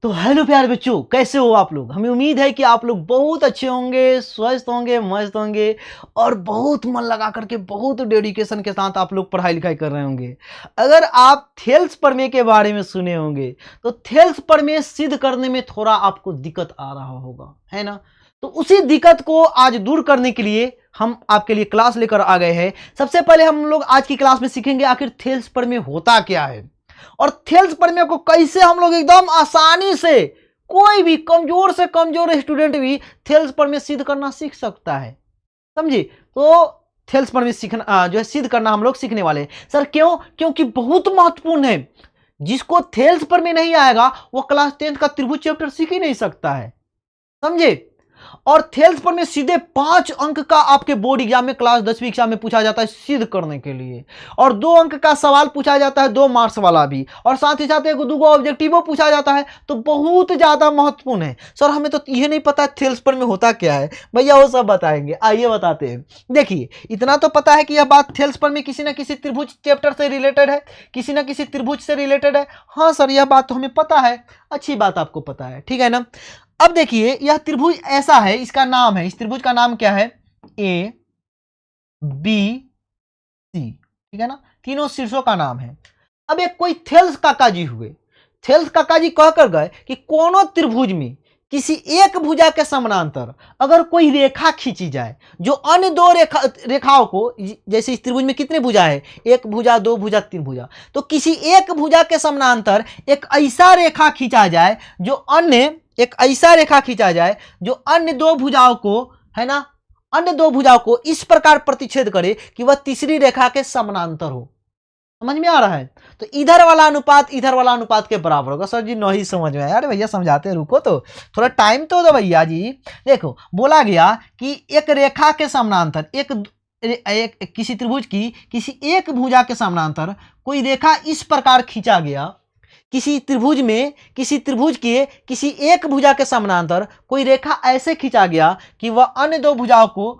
तो हेलो प्यारे बच्चों, कैसे हो आप लोग। हमें उम्मीद है कि आप लोग बहुत अच्छे होंगे, स्वस्थ होंगे, मस्त होंगे और बहुत मन लगा करके बहुत डेडिकेशन के साथ आप लोग पढ़ाई लिखाई कर रहे होंगे। अगर आप थेल्स प्रमेय के बारे में सुने होंगे तो थेल्स प्रमेय सिद्ध करने में थोड़ा आपको दिक्कत आ रहा होगा, है ना। तो उसी दिक्कत को आज दूर करने के लिए हम आपके लिए क्लास लेकर आ गए हैं। सबसे पहले हम लोग आज की क्लास में सीखेंगे आखिर थेल्स प्रमेय होता क्या है और थेल्स प्रमेय को कैसे हम लोग एकदम आसानी से कोई भी कमजोर से कमजोर स्टूडेंट भी थेल्स प्रमेय सिद्ध करना सीख सकता है। समझे। तो थेल्स प्रमेय सीखना जो है सिद्ध करना हम लोग सीखने वाले हैं। सर क्यों? क्योंकि बहुत महत्वपूर्ण है। जिसको थेल्स प्रमेय नहीं आएगा वो क्लास 10th का त्रिभुज चैप्टर सीख ही नहीं सकता है। समझे। और थेल्स प्रमेय सीधे 5 अंक का आपके बोर्ड एग्जाम में क्लास 10वीं एग्जाम में पूछा जाता है सिद्ध करने के लिए। और 2 अंक का सवाल पूछा जाता है, 2 मार्क्स वाला भी, और साथ ही साथ एक दूगो ऑब्जेक्टिव पूछा जाता है। तो बहुत ज्यादा महत्वपूर्ण है। सर हमें तो यह नहीं पता थेल्स प्रमेय होता क्या है। भैया वो सब बताएंगे, आइए बताते हैं। देखिए इतना तो पता है कि यह बात थेल्स प्रमेय किसी ना किसी त्रिभुज चैप्टर से रिलेटेड है, किसी ना किसी त्रिभुज से रिलेटेड है। हाँ सर यह बात तो हमें पता है, अच्छी बात आपको पता है, ठीक है ना। अब देखिए यह त्रिभुज ऐसा है, इसका नाम है, इस त्रिभुज का नाम क्या है, ए बी सी, ठीक है ना, तीनों शीर्षों का नाम है। अब एक कोई थेल्स काका जी हुए, थेल्स काका जी कहकर गए कि कोनो त्रिभुज में किसी एक भुजा के समानांतर अगर कोई रेखा खींची जाए जो अन्य 2 रेखाओं को, जैसे इस त्रिभुज में कितने भुजा है, 1 भुजा 2 भुजा 3 भुजा, तो किसी एक भुजा के समानांतर एक ऐसा रेखा खींचा जाए जो अन्य, एक ऐसा रेखा खींचा जाए जो अन्य 2 भुजाओं को, है ना, अन्य 2 भुजाओं को इस प्रकार प्रतिच्छेद करे कि वह तीसरी रेखा के समानांतर हो। समझ में आ रहा है। तो इधर वाला अनुपात इधर वाला अनुपात के बराबर होगा। सर जी नहीं समझ में आया। अरे भैया समझाते, रुको तो, थोड़ा टाइम तो दो भैया जी। देखो बोला गया कि एक रेखा के समानांतर एक किसी त्रिभुज की किसी एक भुजा के समानांतर कोई रेखा इस प्रकार खींचा गया, किसी त्रिभुज में किसी त्रिभुज के किसी एक भुजा के समानांतर कोई रेखा ऐसे खींचा गया कि वह अन्य 2 भुजाओं को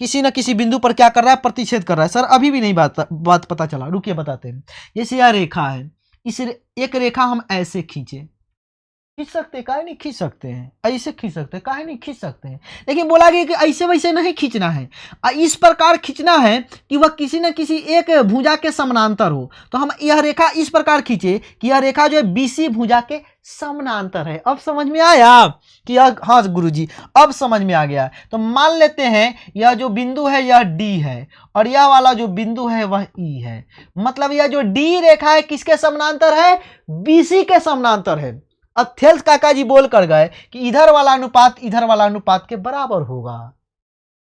किसी न किसी बिंदु पर क्या कर रहा है, प्रतिच्छेद कर रहा है। सर अभी भी नहीं बात पता चला, रुकिए बताते हैं। जैसे यह रेखा है, इस एक रेखा हम ऐसे खींचे, खींच सकते हैं, काहे नहीं खींच सकते हैं, ऐसे खींच सकते हैं, काहे नहीं खींच सकते हैं। लेकिन बोला गया कि ऐसे वैसे नहीं खींचना है, इस प्रकार खींचना है कि वह किसी न किसी एक भुजा के समानांतर हो। तो हम यह रेखा इस प्रकार खींचे कि यह रेखा जो है बीसी भुजा के समानांतर है। अब समझ में आया कि हाँ गुरुजी अब समझ में आ गया। तो मान लेते हैं यह जो बिंदु है यह डी है और यह वाला जो बिंदु है वह ई है। मतलब यह जो डी रेखा है किसके समानांतर है, बीसी के समानांतर है। अब थेल्स काका जी बोल कर गए कि इधर वाला अनुपात इधर वाला अनुपात के बराबर होगा।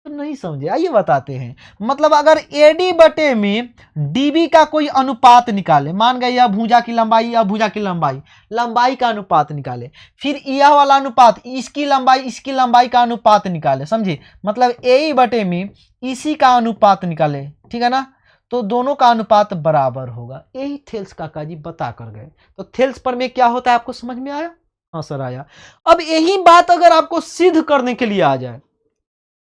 तो नहीं समझे, आइए बताते हैं। मतलब अगर एडी बटे में डीबी का कोई अनुपात निकाले, मान गए यह भुजा की लंबाई या भुजा की लंबाई, लंबाई का अनुपात निकाले, फिर यह वाला अनुपात इसकी लंबाई का अनुपात निकाले, समझे। मतलब ए बटे में इसी का अनुपात निकाले, ठीक है ना। तो दोनों का अनुपात बराबर होगा। यही थेल्स काका जी बता कर गए। तो थेल्स प्रमेय क्या होता है आपको समझ में आया? हाँ सर आया। अब यही बात अगर आपको सिद्ध करने के लिए आ जाए,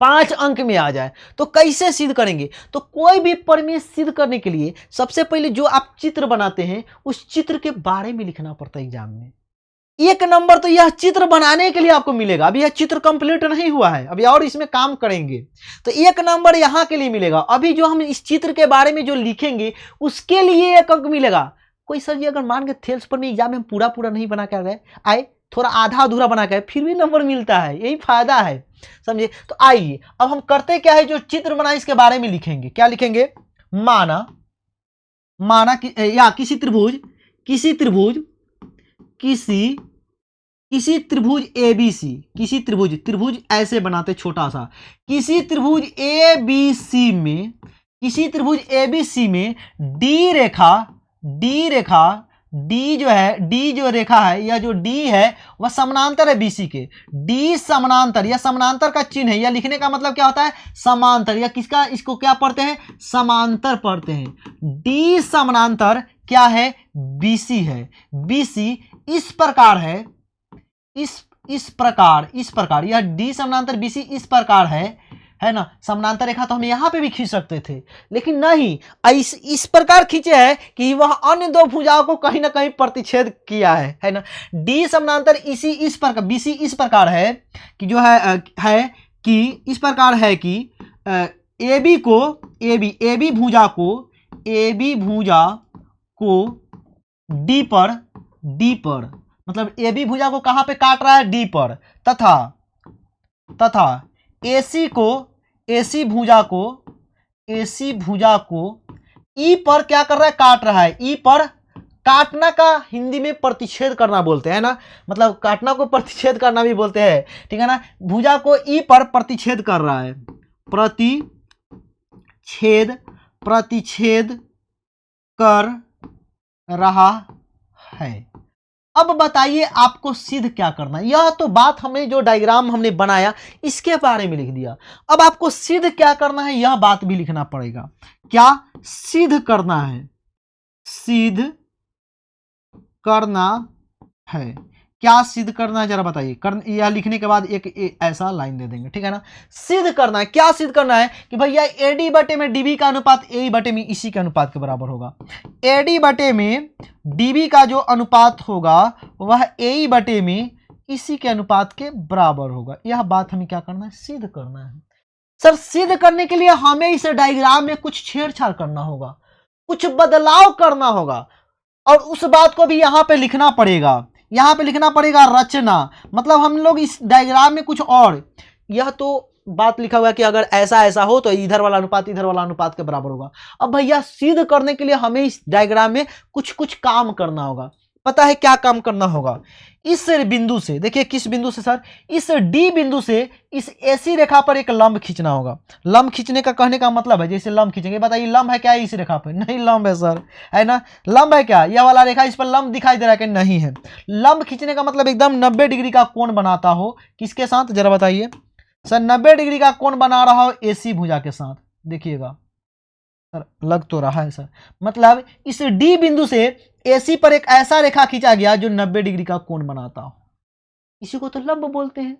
5 अंक में आ जाए, तो कैसे सिद्ध करेंगे? तो कोई भी प्रमेय सिद्ध करने के लिए सबसे पहले जो आप चित्र बनाते हैं उस चित्र के बारे में लिखना पड़ता है एग्जाम में। 1 नंबर तो यह चित्र बनाने के लिए आपको मिलेगा। अभी यह चित्र कंप्लीट नहीं हुआ है, अभी और इसमें काम करेंगे। तो 1 नंबर यहां के लिए मिलेगा। अभी जो हम इस चित्र के बारे में जो लिखेंगे उसके लिए 1 अंक मिलेगा। कोई सर जी अगर मान के थेल्स प्रमेय एग्जाम में पूरा नहीं बना के आए, थोड़ा आधा अधूरा बना के फिर भी नंबर मिलता है, यही फायदा है, समझे। तो आइए अब हम करते क्या है, जो चित्र बना इसके बारे में लिखेंगे। क्या लिखेंगे? माना या किसी त्रिभुज किसी त्रिभुज एबीसी, त्रिभुज ऐसे बनाते छोटा सा, किसी त्रिभुज एबीसी में डी जो रेखा है, यह जो डी है वह समानांतर है बीसी के। डी समानांतर, यह समानांतर का चिन्ह है, यह लिखने का मतलब क्या होता है, समांतर। या किसका, इसको क्या पढ़ते हैं, समांतर पढ़ते हैं। डी समानांतर क्या है, बीसी है। बीसी इस प्रकार है, इस प्रकार यह डी समानांतर बीसी इस प्रकार है है ना। समानांतर रेखा तो हम यहाँ पे भी खींच सकते थे, लेकिन नहीं, इस प्रकार खींचे है कि वह अन्य दो भुजाओं को कहीं ना कहीं प्रतिच्छेद किया है ना। डी समानांतर इस प्रकार बीसी इस प्रकार है कि जो है कि इस प्रकार है कि ए बी भुजा को डी पर मतलब ए बी भुजा को कहां पे काट रहा है, डी पर, तथा एसी भुजा को ई पर क्या कर रहा है, काट रहा है। ई पर काटना का हिंदी में प्रतिच्छेद करना बोलते हैं ना, मतलब काटना को प्रतिच्छेद करना भी बोलते हैं, ठीक है ना। भुजा को ई पर प्रतिच्छेद कर रहा है, प्रतिच्छेद कर रहा है। अब बताइए आपको सिद्ध क्या करना है। यह तो बात हमने जो डायग्राम हमने बनाया इसके बारे में लिख दिया। अब आपको सिद्ध क्या करना है, यह बात भी लिखना पड़ेगा। क्या सिद्ध करना है, क्या सिद्ध करना है जरा बताइए। यह लिखने के बाद एक ऐसा लाइन दे देंगे, ठीक है ना। सिद्ध करना है, क्या सिद्ध करना है कि भैया एडी बटे में डीबी का अनुपात ए बटे में इसी के अनुपात के बराबर होगा। एडी बटे में डीबी का जो अनुपात होगा वह ए बटे में इसी के अनुपात के बराबर होगा। यह बात हमें क्या करना है, सिद्ध करना है। सर सिद्ध करने के लिए हमें इस डायग्राम में कुछ छेड़छाड़ करना होगा, कुछ बदलाव करना होगा, और उस बात को भी यहां पे लिखना पड़ेगा। यहां पे लिखना पड़ेगा रचना, मतलब हम लोग इस डायग्राम में कुछ और, यह तो बात लिखा हुआ है कि अगर ऐसा ऐसा हो तो इधर वाला अनुपात इधर वाला अनुपात के बराबर होगा। अब भैया सिद्ध करने के लिए हमें इस डायग्राम में कुछ काम करना होगा। पता है क्या काम करना होगा, इस बिंदु से, देखिए किस बिंदु से सर, इस डी बिंदु से इस एसी रेखा पर एक लंब खींचना होगा। लंब खींचने का कहने का मतलब है जैसे लंब खींचेंगे, बताइए लंब है क्या है इस रेखा पर, नहीं लंब है सर, है ना। लंब है क्या, यह वाला रेखा, इस पर लंब दिखाई दे रहा है कि नहीं है। लंब खींचने का मतलब एकदम 90 डिग्री का कोण बनाता हो, किसके साथ जरा बताइए सर, 90 डिग्री का कोण बना रहा हो एसी भुजा के साथ। देखिएगा सर लग तो रहा है सर, मतलब इस डी बिंदु से एसी पर एक ऐसा रेखा खींचा गया जो 90 डिग्री का कोण बनाता हो, इसी को तो लंब बोलते हैं,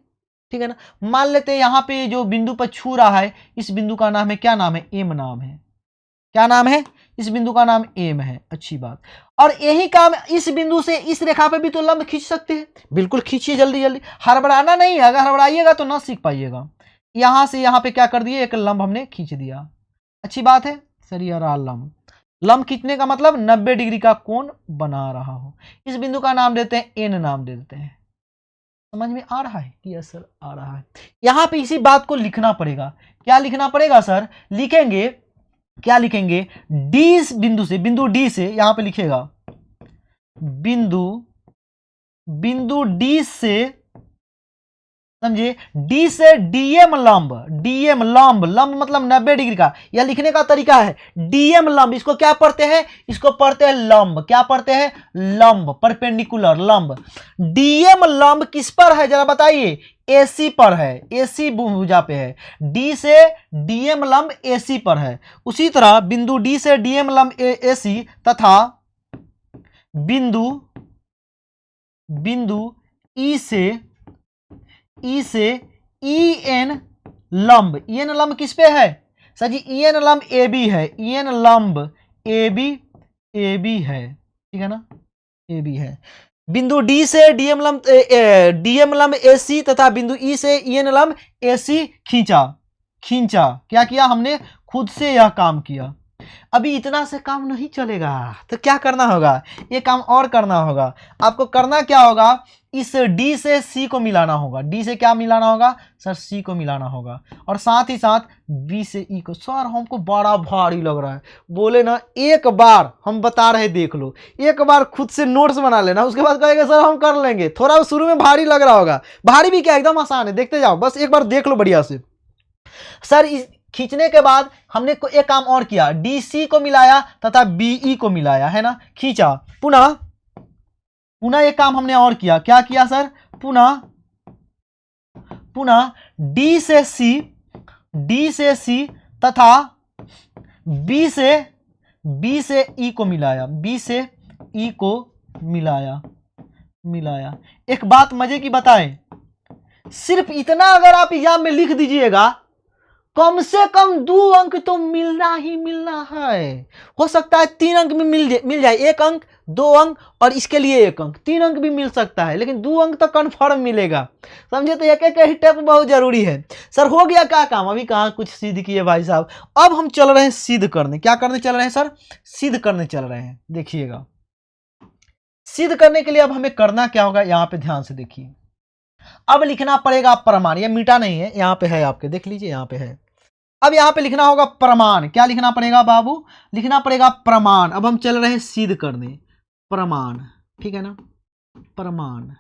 ठीक है ना। मान लेते हैं यहाँ पे जो बिंदु पर छू रहा है इस बिंदु का नाम है, क्या नाम है, एम नाम है। क्या नाम है, इस बिंदु का नाम एम है, अच्छी बात। और यही काम इस बिंदु से इस रेखा पे भी तो लंब खींच सकते हैं, बिल्कुल खींचिए जल्दी जल्दी, हड़बड़ाना नहीं है, अगर हड़बड़ाइएगा तो ना सीख पाइएगा। यहां से यहां पे क्या कर दिए, एक लंब हमने खींच दिया, अच्छी बात है सर। ये रहा लंब खींचने का मतलब 90 डिग्री का कोण बना रहा हो। इस बिंदु का नाम देते हैं एन, नाम दे देते हैं। समझ में आ रहा है कि यस सर आ रहा है। यहां पे इसी बात को लिखना पड़ेगा। क्या लिखना पड़ेगा सर, लिखेंगे, क्या लिखेंगे, डी बिंदु से, बिंदु डी से, यहां पे लिखेगा बिंदु डी से, समझिए, डी से डीएम लंब, लंब मतलब 90 डिग्री का। यह लिखने का तरीका है डीएम लंब, इसको क्या पढ़ते हैं, इसको पढ़ते हैं लंब। क्या पढ़ते हैं, लंब, परपेंडिकुलर लंब। डीएम लंब किस पर है जरा बताइए, एसी पर है, एसी भुजा पे है। डी से डीएम लंब एसी पर है। उसी तरह बिंदु डी से डीएम लंब एसी तथा बिंदु ई से ई एन लंब, ई एन लंब किस पे है सर जी, ई एन लंब ए बी है, ई एन लंब ए बी है, ठीक है ना, ए बी है। बिंदु डी से डीएम लंब ए सी तथा बिंदु ई से ई एन लंब ए सी खींचा। क्या किया हमने, खुद से यह काम किया। अभी इतना से काम नहीं चलेगा, तो क्या करना होगा, ये काम और करना होगा। आपको करना क्या होगा, इस डी से सी को मिलाना होगा। डी से क्या मिलाना होगा सर, सी को मिलाना होगा, और साथ ही साथ बी से ई को। सर हमको बड़ा भारी लग रहा है, बोले ना, एक बार हम बता रहे देख लो, एक बार खुद से नोट्स बना लेना, उसके बाद कहेगा सर हम कर लेंगे। थोड़ा शुरू में भारी लग रहा होगा, भारी भी क्या, एकदम आसान है, देखते जाओ, बस एक बार देख लो बढ़िया से। सर इस खींचने के बाद हमने एक काम और किया, डी सी को मिलाया तथा बीई को मिलाया, है ना, खींचा। पुनः एक काम हमने और किया, क्या किया सर, पुनः डी से सी तथा बी से ई को मिलाया, मिलाया। एक बात मजे की बताएं, सिर्फ इतना अगर आप एग्जाम में लिख दीजिएगा कम से कम 2 अंक तो मिलना ही मिलना है। हो सकता है 3 अंक में मिल जाए, 1 अंक, 2 अंक और इसके लिए 1 अंक, 3 अंक भी मिल सकता है, लेकिन 2 अंक तो कन्फर्म मिलेगा। समझे? तो एक एक स्टेप बहुत जरूरी है। सर हो गया क्या काम? अभी कहाँ कुछ सिद्ध किए भाई साहब, अब हम चल रहे हैं सिद्ध करने। क्या करने चल रहे हैं सर? सिद्ध करने चल रहे हैं। देखिएगा, सिद्ध करने के लिए अब हमें करना क्या होगा, यहां पे ध्यान से देखिए। अब लिखना पड़ेगा प्रमाण। ये मीठा नहीं है, यहां पे है, आपके देख लीजिए, यहां पे है। अब यहां पे लिखना होगा प्रमाण। क्या लिखना पड़ेगा बाबू? लिखना पड़ेगा प्रमाण। अब हम चल रहे हैं सिद्ध करने, प्रमाण, ठीक है ना, प्रमाण।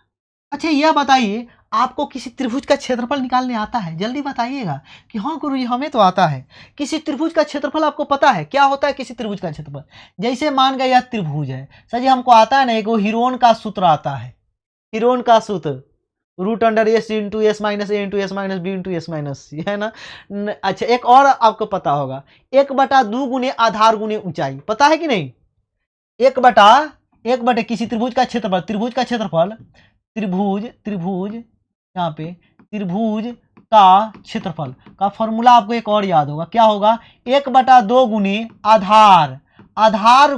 अच्छा यह बताइए, आपको किसी त्रिभुज का क्षेत्रफल निकालने आता है? जल्दी बताइएगा कि हाँ गुरुजी हमें तो आता है। किसी त्रिभुज का क्षेत्रफल आपको पता है? क्या होता है किसी त्रिभुज का क्षेत्रफल? जैसे मान गया यह त्रिभुज है सर जी, हमको आता है ना, एक हीरोन का सूत्र आता है। हीरोन का सूत्र √S into S minus A into S minus B into S minus C, है ना। अच्छा एक और आपको पता होगा, 1/2 गुने आधार गुने ऊंचाई, पता है कि नहीं? 1/1 किसी त्रिभुज का क्षेत्रफल, त्रिभुज का क्षेत्रफल, त्रिभुज यहाँ पे त्रिभुज का क्षेत्रफल का फॉर्मूला आपको एक और याद होगा। क्या होगा? 1/2 गुने आधार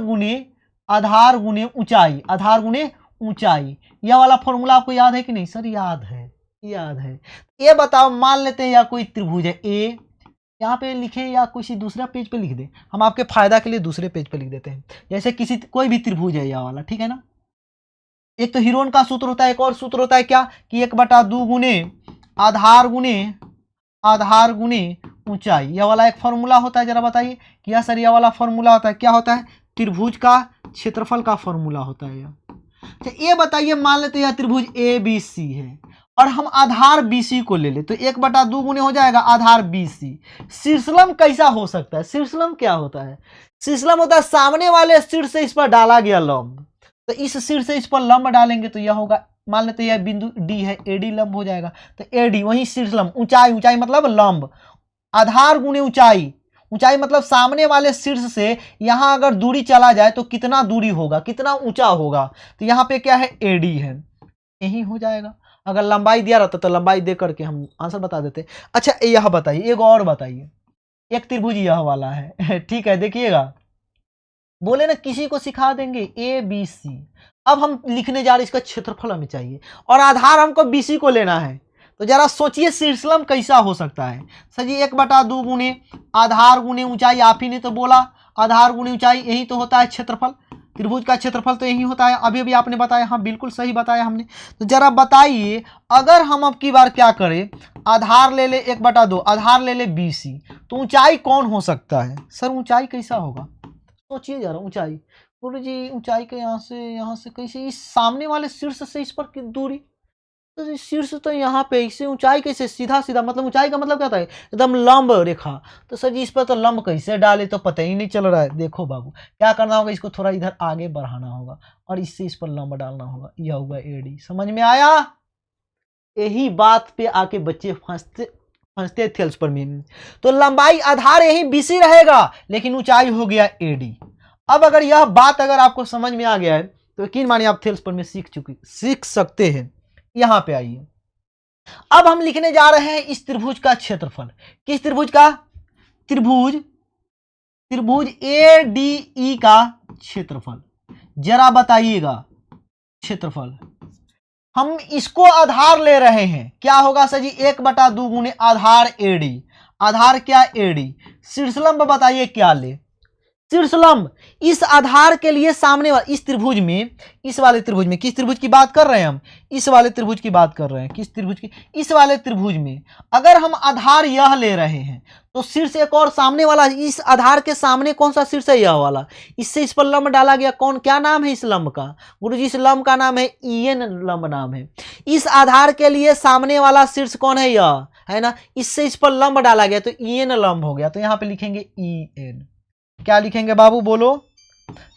गुने ऊंचाई, आधार गुने ऊंचाई। यह वाला फॉर्मूला आपको याद है कि नहीं? सर याद है, याद है। ये बताओ, मान लेते हैं या कोई त्रिभुज है ए, यहाँ पे लिखे या किसी दूसरा पेज पे लिख दे, हम आपके फायदा के लिए दूसरे पेज पे लिख देते हैं। जैसे किसी कोई भी त्रिभुज है यह वाला, ठीक है ना। एक तो हीरोन का सूत्र होता है, एक और सूत्र होता है क्या कि 1/2 गुने आधार गुने ऊंचाई। यह वाला एक फॉर्मूला होता है। जरा बताइए कि यह सर यह वाला फॉर्मूला होता है, क्या होता है? त्रिभुज का क्षेत्रफल का फॉर्मूला होता है यह। तो ये बताइए, मान लेते हैं त्रिभुज ए बी सी है और हम आधार BC को ले ले, तो 1/2 गुने हो जाएगा आधार BC। शीर्षलंब कैसा हो सकता है? शीर्षलंब क्या होता है? शीर्षलंब होता है सामने वाले शीर्ष से इस पर डाला गया लंब। तो इस शीर्ष से इस पर लंब डालेंगे तो यह होगा, मान लेते हैं यह बिंदु D है, AD लंब हो जाएगा। तो AD वही शीर्षलंब, ऊंचाई मतलब लंब, आधार गुने ऊंचाई मतलब सामने वाले शीर्ष से यहां अगर दूरी चला जाए तो कितना दूरी होगा, कितना ऊंचा होगा। तो यहाँ पे क्या है? AD है, यही हो जाएगा। अगर लंबाई दिया रहता तो लंबाई दे करके हम आंसर बता देते। अच्छा यह बताइए, एक और बताइए, एक त्रिभुज यह वाला है ठीक है, देखिएगा, बोले ना किसी को सिखा देंगे ABC। अब हम लिखने जा रहे हैं, इसका क्षेत्रफल हमें चाहिए और आधार हमको BC को लेना है। तो जरा सोचिए शीर्षलंब कैसा हो सकता है? सर जी 1/2 गुने आधार गुने ऊंचाई, आप ही ने तो बोला आधार गुने ऊंचाई, यही तो होता है क्षेत्रफल। त्रिभुज का क्षेत्रफल तो यही होता है, अभी अभी आपने बताया, हाँ बिल्कुल सही बताया हमने। तो जरा बताइए, अगर हम अब की बार क्या करें, आधार ले ले 1/2, आधार ले ले BC, तो ऊंचाई कौन हो सकता है? सर ऊंचाई कैसा होगा? सोचिए जरा ऊंचाई। बोलो जी ऊंचाई के यहाँ से कैसे, इस सामने वाले शीर्ष से इस पर की दूरी, तो शीर्ष तो यहाँ पे, इससे ऊंचाई कैसे? सीधा सीधा, मतलब ऊंचाई का मतलब क्या होता है? एकदम लंब रेखा। तो सर जी इस पर तो लंब कैसे डाले, तो पता ही नहीं चल रहा है। देखो बाबू क्या करना होगा, इसको थोड़ा इधर आगे बढ़ाना होगा और इससे इस पर लंब डालना होगा। यह हुआ AD, समझ में आया? यही बात पे आके बच्चे फंसते थे पर में। तो लंबाई आधार यही BC रहेगा, लेकिन ऊंचाई हो गया AD। अब अगर यह बात अगर आपको समझ में आ गया है तो यकीन मानिए आप थेल्स पर में सीख सकते हैं। यहां पे आइए, अब हम लिखने जा रहे हैं इस त्रिभुज का क्षेत्रफल। किस त्रिभुज का? त्रिभुज ADE का क्षेत्रफल। जरा बताइएगा क्षेत्रफल, हम इसको आधार ले रहे हैं, क्या होगा सर जी? 1/2 गुने आधार AD, आधार क्या? AD। शीर्षलंब बताइए क्या ले? शीर्षलंब इस आधार के लिए सामने वाले इस त्रिभुज में, इस वाले त्रिभुज में, किस त्रिभुज की बात कर रहे हैं हम? इस वाले त्रिभुज की बात कर रहे हैं। किस त्रिभुज की? इस वाले त्रिभुज में अगर हम आधार यह ले रहे हैं तो शीर्ष एक और सामने वाला, इस आधार के सामने कौन सा शीर्ष है? यह वाला। इससे इस पर लंब डाला गया, कौन, क्या नाम है इस लंब का? गुरुजी इस लंब का नाम है EN लंब नाम है। इस आधार के लिए सामने वाला शीर्ष कौन है? यह है ना। इससे इस पर लंब डाला गया तो EN लंब हो गया। तो यहाँ पे लिखेंगे EN। क्या लिखेंगे बाबू बोलो?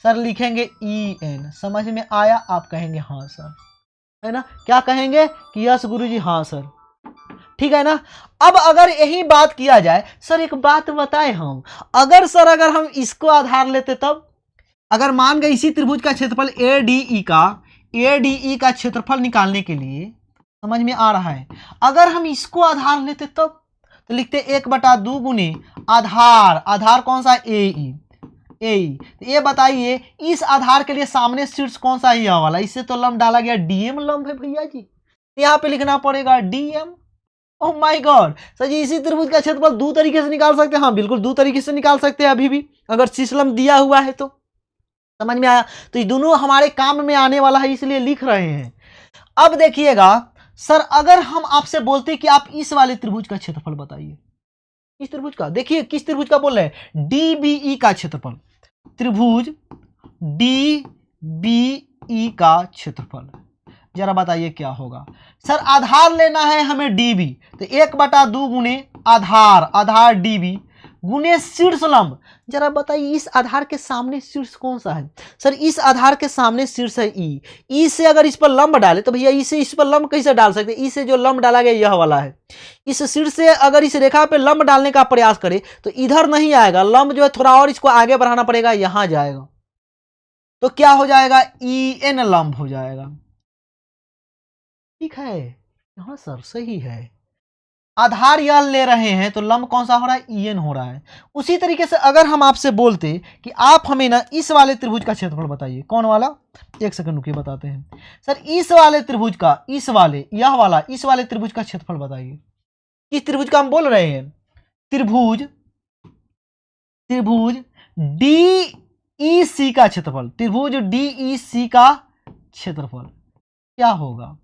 सर लिखेंगे EN। समझ में आया? आप कहेंगे हाँ सर, है ना। क्या कहेंगे कि यस गुरुजी, हाँ सर, ठीक है ना। अब अगर यही बात किया जाए, सर एक बात बताएं हम, अगर सर अगर हम इसको आधार लेते तब, अगर मान गए इसी त्रिभुज का क्षेत्रफल ADE का क्षेत्रफल निकालने के लिए, समझ में आ रहा है, अगर हम इसको आधार लेते तब, तो लिखते 1/2 गुने आधार, आधार कौन सा, ए ई। तो ये बताइए इस आधार के लिए सामने शीर्ष कौन सा है, यह वाला, इससे तो लंब डाला गया डीएम लंब है भैया जी, यहाँ पे लिखना पड़ेगा DM. Oh my God sir ji, इसी त्रिभुज का क्षेत्रफल दो तरीके से निकाल सकते हैं, हाँ बिल्कुल दो तरीके से निकाल सकते हैं अभी भी, अगर शीर्ष लंब दिया हुआ है तो। समझ में आया? तो ये दोनों हमारे काम में आने वाला है, इसलिए लिख रहे हैं। अब देखिएगा सर, अगर हम आपसे बोलते कि आप इस वाले त्रिभुज का क्षेत्रफल बताइए, इस त्रिभुज का, देखिए किस त्रिभुज का बोल रहे हैं, डीबीई का क्षेत्रफल, त्रिभुज डीबीई का क्षेत्रफल, जरा बताइए क्या होगा। सर आधार लेना है हमें डीबी, तो 1/2 गुने आधार, आधार डीबी गुने शीर्ष लंब, जरा बताइए इस आधार के सामने शीर्ष कौन सा है। सर इस आधार के सामने शीर्ष है ई, ई से अगर इस पर लंब डाले तो भैया ई से इस पर लंब कैसे डाल सकते, ई से जो लंब डाला गया यह वाला है, इस शीर्ष से अगर इस रेखा पे लंब डालने का प्रयास करे तो इधर नहीं आएगा, लंब जो है थोड़ा और इसको आगे बढ़ाना पड़ेगा, यहां जाएगा, तो क्या हो जाएगा, ई एन लंब हो जाएगा। ठीक है, हाँ सर सही है, आधार यह ले रहे हैं तो लंब कौन सा हो रहा है, ई एन हो रहा है। उसी तरीके से अगर हम आपसे बोलते कि आप हमें ना इस वाले त्रिभुज का क्षेत्रफल बताइए, कौन वाला, एक सेकंड रुकिए बताते हैं। सर इस वाले त्रिभुज का, इस वाले, यह वाला, इस वाले त्रिभुज का क्षेत्रफल बताइए। किस त्रिभुज का हम बोल रहे हैं, त्रिभुज, त्रिभुज डीईसी का क्षेत्रफल, त्रिभुज डीईसी का क्षेत्रफल क्या होगा।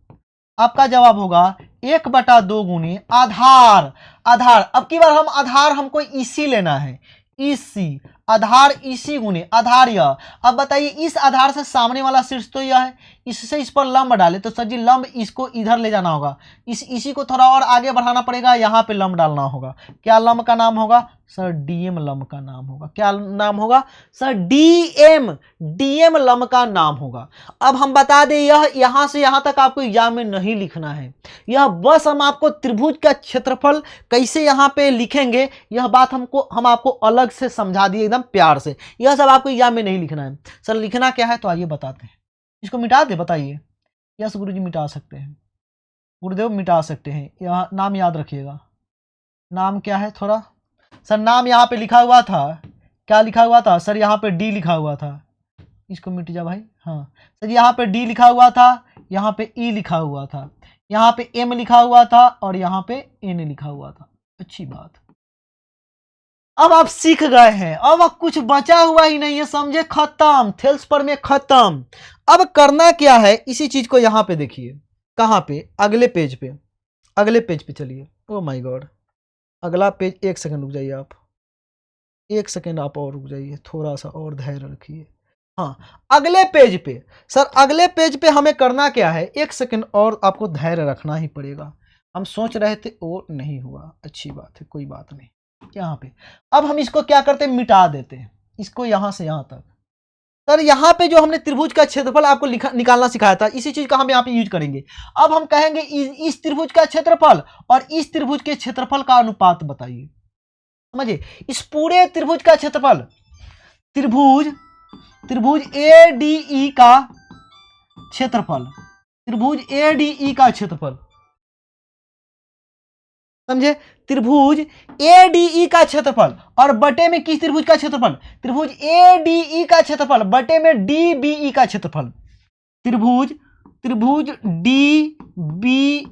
आपका जवाब होगा 1/2 गुने आधार, आधार, अब की बार हम आधार हमको इसी लेना है, इसी आधार, इसी गुने आधार यह। अब बताइए इस आधार से सामने वाला शीर्ष तो यह है, इससे इस पर लंब डाले तो सर जी लंब इसको इधर ले जाना होगा, इसी को थोड़ा और आगे बढ़ाना पड़ेगा, यहाँ पे लंब डालना होगा, क्या लंब का नाम होगा सर, डीएम लंब का नाम होगा, क्या नाम होगा सर, डीएम, डीएम लंब का नाम होगा। अब हम बता दें यह यहाँ से यहाँ तक आपको एग्जाम में नहीं लिखना है, यह बस हम आपको त्रिभुज का क्षेत्रफल कैसे यहाँ पे लिखेंगे यह बात हम आपको अलग से समझा दिए एकदम प्यार से, यह सब आपको एग्जाम में नहीं लिखना है। सर लिखना क्या है तो आइए बताते हैं, इसको मिटा दे बताइए, यस गुरुजी मिटा सकते हैं, गुरुदेव मिटा सकते हैं, यह नाम याद रखिएगा, नाम क्या है थोड़ा, सर नाम यहाँ पे लिखा हुआ था, क्या लिखा हुआ था सर, यहाँ पे डी लिखा हुआ था, इसको मिट जा भाई, हाँ सर यहाँ पे डी लिखा हुआ था, यहाँ पे ई लिखा हुआ था, यहाँ पे एम लिखा हुआ था और यहाँ पे एन लिखा हुआ था। अच्छी बात, अब आप सीख गए हैं, अब कुछ बचा हुआ ही नहीं है, समझे, खत्म, थेल्स पर में खत्म। अब करना क्या है, इसी चीज को यहाँ पे देखिए, कहाँ पे, अगले पेज पे, अगले पेज पे चलिए। ओ माय गॉड, अगला पेज, एक सेकंड रुक जाइए आप, एक सेकंड आप और रुक जाइए, थोड़ा सा और धैर्य रखिए। हाँ अगले पेज पे, सर अगले पेज पे हमें करना क्या है, एक सेकंड और आपको धैर्य रखना ही पड़ेगा, हम सोच रहे थे वो नहीं हुआ, अच्छी बात है, कोई बात नहीं, यहाँ पे अब हम इसको क्या करते हैं, मिटा देते हैं इसको यहाँ से यहाँ तक। सर यहाँ पे जो हमने त्रिभुज का क्षेत्रफल आपको निकालना सिखाया था, इसी चीज का हम यहाँ पे यूज करेंगे। अब हम कहेंगे इस त्रिभुज का क्षेत्रफल और इस त्रिभुज के क्षेत्रफल का अनुपात बताइए, समझिए, इस पूरे त्रिभुज का क्षेत्रफल, त्रिभुज, त्रिभुज एडीई का क्षेत्रफल, त्रिभुज एडीई का क्षेत्रफल, समझे, त्रिभुज एडीई का क्षेत्रफल और बटे में किस त्रिभुज का क्षेत्रफल, त्रिभुज एडीई का क्षेत्रफल बटे में डीबीई का क्षेत्रफल, त्रिभुज, त्रिभुज डीबीई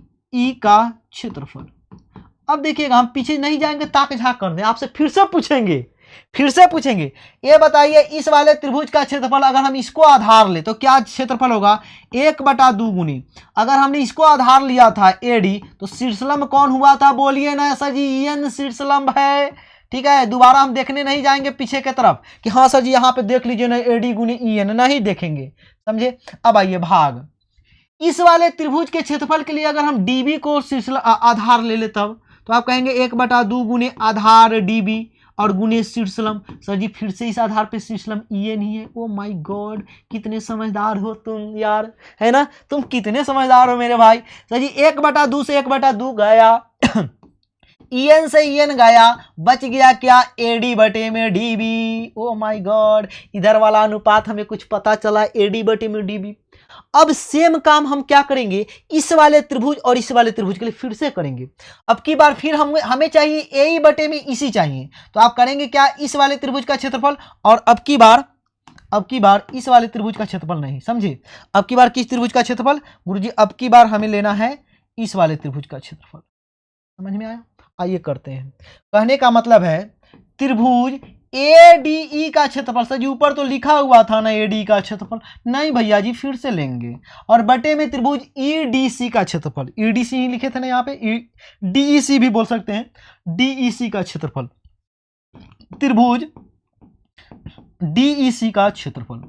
का क्षेत्रफल। अब देखिएगा हम पीछे नहीं जाएंगे, ताक झाक कर दें, आपसे फिर से पूछेंगे, फिर से पूछेंगे, ये बताइए इस वाले त्रिभुज का क्षेत्रफल अगर हम इसको आधार ले तो क्या क्षेत्रफल होगा, 1/2 गुनी, अगर हमने इसको आधार लिया था एडी तो शीर्षलंब कौन हुआ था, बोलिए ना सर जी, एन शीर्षलंब है। ठीक है, दोबारा हम देखने नहीं जाएंगे पीछे की तरफ कि हाँ सर जी यहाँ पे देख लीजिए ना एडी गुनी एन, नहीं देखेंगे, समझे। अब आइए भाग, इस वाले त्रिभुज के क्षेत्रफल के लिए अगर हम डीबी को आधार ले ले तब तो आप कहेंगे 1/2 गुने आधार डीबी और गुने शीर्षलंब, सर जी फिर से इस आधार पे शीर्षलंब ई नहीं है। ओ माय गॉड, कितने समझदार हो तुम यार, है ना, तुम कितने समझदार हो मेरे भाई। सर जी 1/2 से 1/2 गया ईएन से ईएन गया, बच गया क्या, एडी बटे में डीबी। ओ माय गॉड, इधर वाला अनुपात हमें कुछ पता चला, एडी बटे में डीबी। अब सेम काम हम क्या करेंगे, इस वाले त्रिभुज और इस वाले त्रिभुज के लिए फिर से करेंगे। अब की बार फिर हमें चाहिए ए बटे में इसी चाहिए, तो आप करेंगे क्या, इस वाले त्रिभुज का क्षेत्रफल, और अब की बार इस वाले त्रिभुज का क्षेत्रफल नहीं, समझे। अब की बार किस त्रिभुज का क्षेत्रफल गुरुजी, अब की बार हमें लेना है इस वाले त्रिभुज का क्षेत्रफल। समझ में आया? आइए करते हैं। कहने का मतलब है त्रिभुज ADE का क्षेत्रफल, सर जी ऊपर तो लिखा हुआ था ना ADE का क्षेत्रफल, नहीं भैया जी फिर से लेंगे, और बटे में त्रिभुज EDC का क्षेत्रफल, EDC ही लिखे थे ना यहाँ पे, DEC भी बोल सकते हैं, DEC का क्षेत्रफल, त्रिभुज DEC का क्षेत्रफल।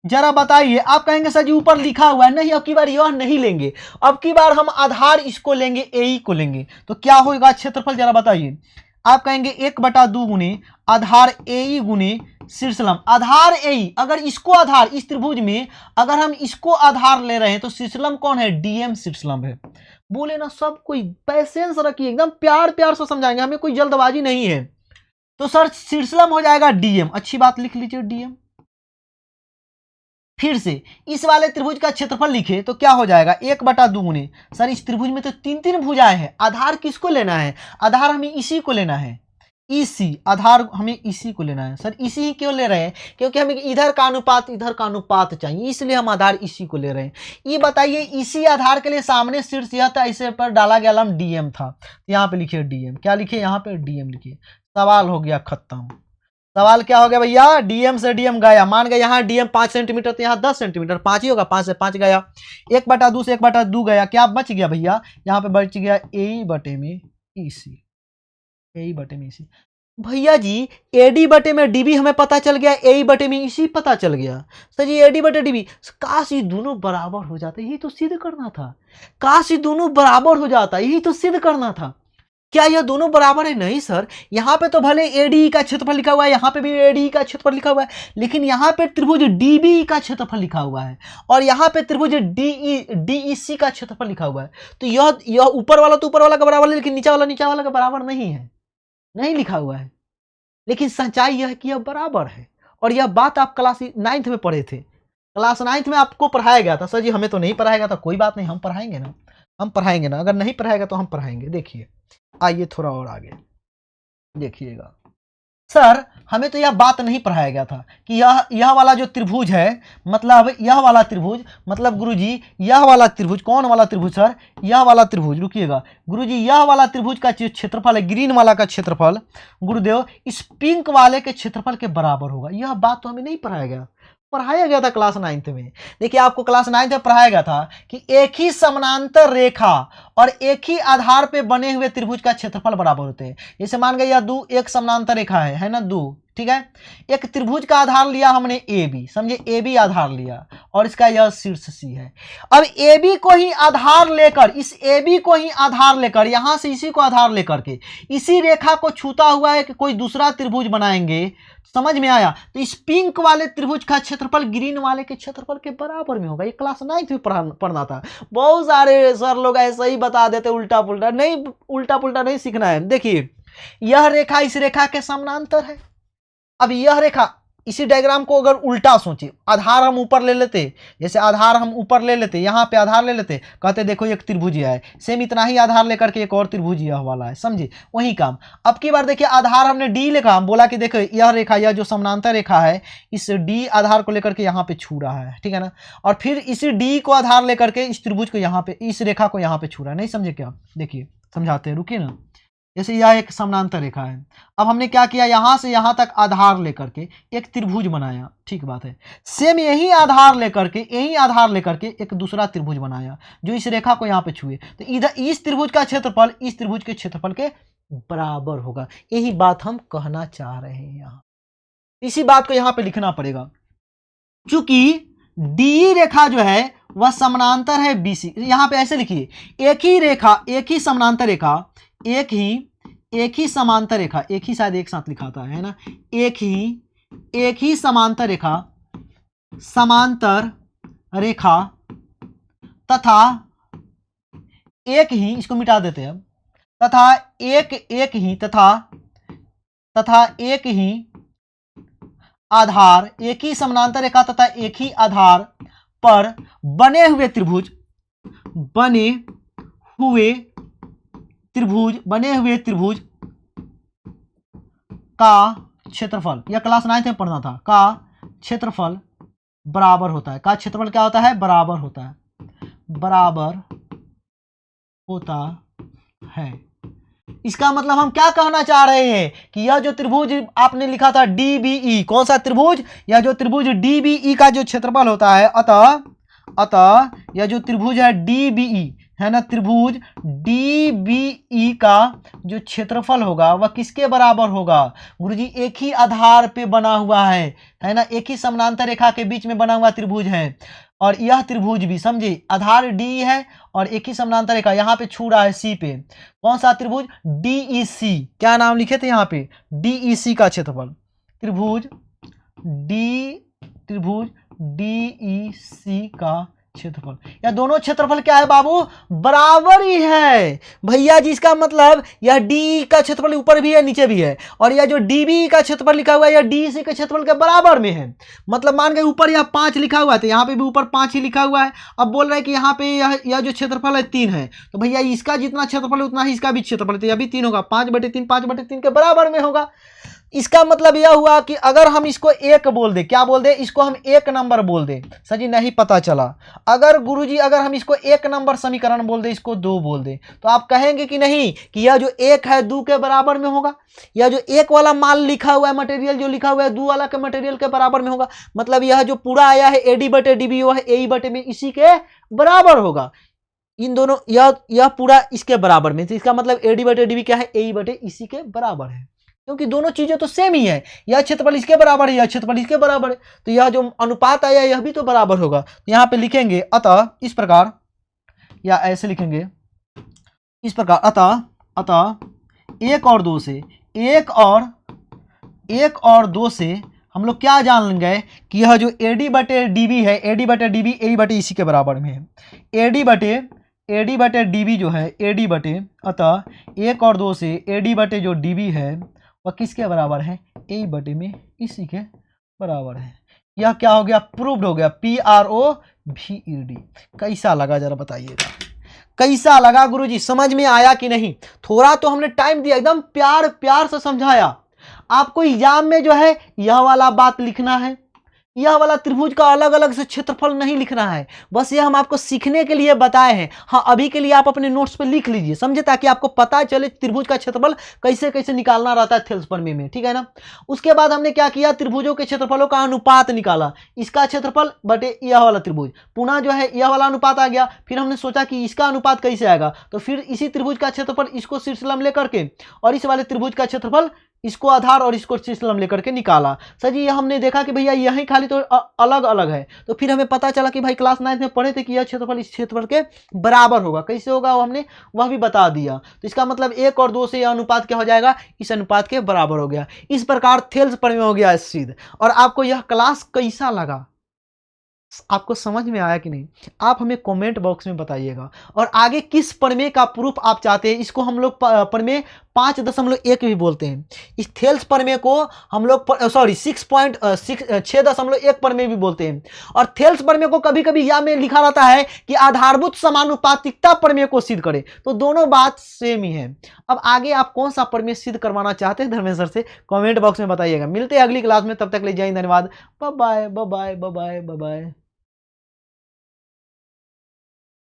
जरा बताइए, आप कहेंगे सर जी ऊपर लिखा हुआ है, नहीं अब की बार यह नहीं लेंगे, अब की बार हम आधार इसको लेंगे, AE को लेंगे, तो क्या होगा क्षेत्रफल, जरा बताइए। आप कहेंगे 1/2 गुने आधार AE गुने शीर्षलंब, आधार AE, अगर इसको आधार, इस त्रिभुज में अगर हम इसको आधार ले रहे हैं तो शीर्षलंब कौन है, DM शीर्षलंब है। बोले ना सब कोई पैसेंस रखिए, एकदम प्यार प्यार से समझाएंगे, हमें कोई जल्दबाजी नहीं है। तो सर शीर्षलंब हो जाएगा DM, अच्छी बात लिख लीजिए DM। फिर से इस वाले त्रिभुज का क्षेत्रफल लिखे तो क्या हो जाएगा, 1/2 गुने, सर इस त्रिभुज में तो 3 भुजाएं हैं, आधार किसको लेना है, आधार हमें इसी को लेना है, इसी आधार हमें इसी को लेना है। सर इसी ही क्यों ले रहे हैं, क्योंकि हमें इधर का अनुपात चाहिए, इसलिए हम आधार इसी को ले रहे हैं। ये बताइए इसी आधार के लिए सामने शीर्ष यह था, इसे पर डाला गया लंब DM था, यहाँ पे लिखिए DM, क्या लिखिए यहाँ पे DM लिखिए, सवाल हो गया खत्म। सवाल क्या हो गया भैया, DM से DM गया, मान गया यहाँ DM 5 सेंटीमीटर तो यहाँ 10 सेंटीमीटर, 5 ही होगा, 5 से 5 गया, 1/2 से 1/2 गया, क्या बच गया भैया, यहाँ पे बच गया AE बटे में EC, AE बटे में EC। भैया जी AD बटे में DB हमें पता चल गया, AE बटे में EC पता चल गया, सर जी AD बटे DB, काश ये दोनों बराबर हो जाते, यही तो सिद्ध करना था, काश ये दोनों बराबर हो जाता, यही तो सिद्ध करना था। क्या यह दोनों बराबर है, नहीं सर, यहाँ पे तो भले ADE का क्षेत्रफल लिखा हुआ है, यहाँ पे भी ADE का क्षेत्रफल लिखा हुआ है, लेकिन यहाँ पे त्रिभुज DBE का क्षेत्रफल लिखा हुआ है, और यहाँ पे त्रिभुज DEC का क्षेत्रफल लिखा हुआ है, तो यह ऊपर वाला तो ऊपर वाला का बराबर है, लेकिन नीचा वाला का बराबर नहीं है, नहीं लिखा हुआ है, लेकिन सच्चाई यह है कि यह बराबर है। और यह बात आप क्लास 9th में पढ़े थे, क्लास 9th में आपको पढ़ाया गया था। सर जी हमें तो नहीं पढ़ाया गया था, कोई बात नहीं, हम पढ़ाएंगे ना, अगर नहीं पढ़ाएगा तो हम पढ़ाएंगे। देखिए आइए थोड़ा और आगे देखिएगा, सर हमें तो यह बात नहीं पढ़ाया गया था कि यह वाला जो त्रिभुज है, मतलब यह वाला त्रिभुज, मतलब गुरुजी यह वाला त्रिभुज, कौन वाला त्रिभुज सर, यह वाला त्रिभुज, रुकिएगा गुरुजी, यह वाला त्रिभुज का क्षेत्रफल है, ग्रीन वाला का क्षेत्रफल गुरुदेव इस पिंक वाले के क्षेत्रफल के बराबर होगा। यह बात तो हमें नहीं पढ़ाया गया था क्लास 9th में। देखिए आपको क्लास 9th में पढ़ाया गया था कि एक ही समानांतर रेखा और एक ही आधार पे बने हुए त्रिभुज का क्षेत्रफल बराबर होते हैं। जैसे मान गए यह एक समानांतर रेखा है ना, 2, ठीक है, एक त्रिभुज का आधार लिया हमने AB, समझे, AB आधार लिया, और इसका यह शीर्ष C है। अब AB को ही आधार लेकर, इस AB को ही आधार लेकर, यहां से इसी को आधार लेकर के इसी रेखा को छूता हुआ है कि कोई दूसरा त्रिभुज बनाएंगे, समझ में आया। तो इस पिंक वाले त्रिभुज का क्षेत्रफल ग्रीन वाले के क्षेत्रफल के बराबर में होगा। ये क्लास 9th में पढ़ना था। बहुत सारे सर लोग ऐसे ही बता देते, उल्टा पुल्टा नहीं सीखना है। देखिए यह रेखा इस रेखा के समानांतर है। अब यह रेखा, इसी डायग्राम को अगर उल्टा सोचे, आधार हम ऊपर ले लेते, जैसे आधार हम ऊपर ले लेते, यहाँ पे आधार ले लेते, कहते देखो एक त्रिभुज है, सेम इतना ही आधार लेकर के एक और त्रिभुज यह वाला है, समझे, वही काम। अब की बार देखिए आधार हमने D लेखा, हम बोला कि देखो यह रेखा, यह जो समानांतर रेखा है, इस D आधार को लेकर के यहाँ पे छू रहा है, ठीक है ना, और फिर इसी D को आधार लेकर के इस त्रिभुज को यहाँ पे, इस रेखा को यहाँ पे छू रहा है। नहीं समझे क्या, देखिए समझाते हैं, रुकिए ना। जैसे यह एक समानांतर रेखा है, अब हमने क्या किया, यहां से यहां तक आधार लेकर के एक त्रिभुज बनाया, ठीक बात है। सेम यही आधार लेकर के एक दूसरा त्रिभुज बनाया जो इस रेखा को यहां पे छुए, तो इधर इस त्रिभुज का क्षेत्रफल इस त्रिभुज के क्षेत्रफल के बराबर होगा। यही बात हम कहना चाह रहे हैं, यहां इसी बात को यहां पे लिखना पड़ेगा। चूंकि डी रेखा जो है वह समानांतर है BC, यहां पे ऐसे लिखिए, एक ही रेखा, एक ही समानांतर रेखा, एक ही समांतर रेखा, एक ही शायद एक साथ लिखा था, है ना, एक ही समांतर रेखा तथा एक ही, इसको मिटा देते हैं अब, तथा एक ही आधार, एक ही समानांतर रेखा तथा एक ही आधार पर बने हुए त्रिभुज का क्षेत्रफल, यह क्लास 9 में पढ़ना था, का क्षेत्रफल बराबर होता है। का क्षेत्रफल क्या होता है? बराबर होता है, बराबर होता है। इसका मतलब हम क्या कहना चाह रहे हैं कि यह जो त्रिभुज आपने लिखा था DBE, कौन सा त्रिभुज? यह जो त्रिभुज DBE का जो क्षेत्रफल होता है, अतः यह जो त्रिभुज है DBE है ना, त्रिभुज DBE का जो क्षेत्रफल होगा वह किसके बराबर होगा? गुरुजी एक ही आधार पे बना हुआ है ना, एक ही समानांतर रेखा के बीच में बना हुआ त्रिभुज है। और यह त्रिभुज भी समझे आधार D है और एक ही समानांतर रेखा यहाँ पे छू रहा है C पे। कौन सा त्रिभुज? DEC। क्या नाम लिखे थे यहाँ पे? DEC का क्षेत्रफल, त्रिभुज DEC का क्षेत्रफल। या दोनों क्षेत्रफल क्या है बाबू? बराबर ही है भैया जी। इसका मतलब यह डी का क्षेत्रफल ऊपर भी है नीचे भी है, और यह जो DB का क्षेत्रफल लिखा हुआ है यह DEC के क्षेत्रफल के बराबर में है। मतलब मान गए ऊपर यह 5 लिखा हुआ है तो यहाँ पे भी ऊपर 5 ही लिखा हुआ है। अब बोल रहे हैं कि यहाँ पे यह जो क्षेत्रफल है 3 है, तो भैया इसका जितना क्षेत्रफल है उतना ही इसका भी क्षेत्रफल, तो यह भी 3 होगा, 5/3 5/3 के बराबर में होगा। इसका मतलब यह हुआ कि अगर हम इसको 1 बोल दे, क्या बोल दे? इसको हम 1 नंबर बोल दे, सर जी नहीं पता चला। अगर गुरुजी अगर हम इसको 1 नंबर समीकरण बोल दे, इसको 2 बोल दे, तो आप कहेंगे कि नहीं कि यह जो 1 है 2 के बराबर में होगा। यह जो 1 वाला माल लिखा हुआ है, मटेरियल जो लिखा हुआ है 2 वाला के मटेरियल के बराबर में होगा। मतलब यह जो पूरा आया है AD/DB वो है AE/B इसी के बराबर होगा। इन दोनों यह पूरा इसके बराबर में, तो इसका मतलब AD/DB क्या है? AE/A इसी के बराबर है, क्योंकि दोनों चीजें तो सेम ही है। यह क्षेत्रफल इसके बराबर है, यह क्षेत्रफल इसके बराबर है, तो यह जो अनुपात आया यह भी तो बराबर होगा। तो यहाँ पे लिखेंगे अतः इस प्रकार, या ऐसे लिखेंगे इस प्रकार, अतः 1 और 2 से, 1 और 2 से हम लोग क्या जान गए कि यह जो AD/DB है, AD/DB AE/इसी के बराबर में है। AD/DB जो है अतः 1 और 2 से AD/ जो DB है वह किसके बराबर है? AE/में इसी के बराबर है। यह क्या हो गया? प्रूव्ड हो गया, PROVED। कैसा लगा जरा बताइएगा, कैसा लगा गुरुजी? समझ में आया कि नहीं? थोड़ा तो हमने टाइम दिया, एकदम प्यार से समझाया। आपको एग्जाम में जो है यह वाला बात लिखना है, यह वाला त्रिभुज का अलग अलग से क्षेत्रफल नहीं लिखना है, बस ये हम आपको सीखने के लिए बताए हैं। हाँ अभी के लिए आप अपने नोट्स पे लिख लीजिए, समझे, ताकि आपको पता चले त्रिभुज का क्षेत्रफल कैसे कैसे निकालना रहता है थेल्स प्रमेय में, ठीक है ना। उसके बाद हमने क्या किया? त्रिभुजों के क्षेत्रफलों का अनुपात निकाला, इसका क्षेत्रफल बटे यह वाला त्रिभुज, पुनः जो है यह वाला अनुपात आ गया। फिर हमने सोचा कि इसका अनुपात कैसे आएगा, तो फिर इसी त्रिभुज का क्षेत्रफल इसको शीर्षलंब लेकर के और इस वाले त्रिभुज का क्षेत्रफल इसको आधार और इसको शीर्षलंब लेकर के निकाला। सर जी हमने देखा कि भैया यही खाली तो अलग अलग है, तो फिर हमें पता चला कि भाई क्लास 9 में पढ़े थे कि यह क्षेत्रफल इस क्षेत्रफल के बराबर होगा। कैसे होगा वो हमने वह भी बता दिया। तो इसका मतलब 1 और 2 से यह अनुपात क्या हो जाएगा? इस अनुपात के बराबर हो गया। इस प्रकार थेल्स प्रमेय हो गया सिद्ध। और आपको यह क्लास कैसा लगा, आपको समझ में आया कि नहीं, आप हमें कमेंट बॉक्स में बताइएगा। और आगे किस प्रमेय का प्रूफ आप चाहते हैं, इसको हम लोग प्रमेय 5.1 भी बोलते हैं। इस थेल्स प्रमेय को हम लोग 6.1 प्रमेय भी बोलते हैं। और थेल्स प्रमेय को कभी कभी यह में लिखा रहता है कि आधारभूत समानुपातिकता प्रमेय को सिद्ध करे, तो दोनों बात सेम ही है। अब आगे आप कौन सा प्रमेय सिद्ध करवाना चाहते हैं धर्मेंद्र से, कमेंट बॉक्स में बताइएगा। मिलते हैं अगली क्लास में, तब तक ले जाइए, धन्यवाद, bye bye bye bye bye bye.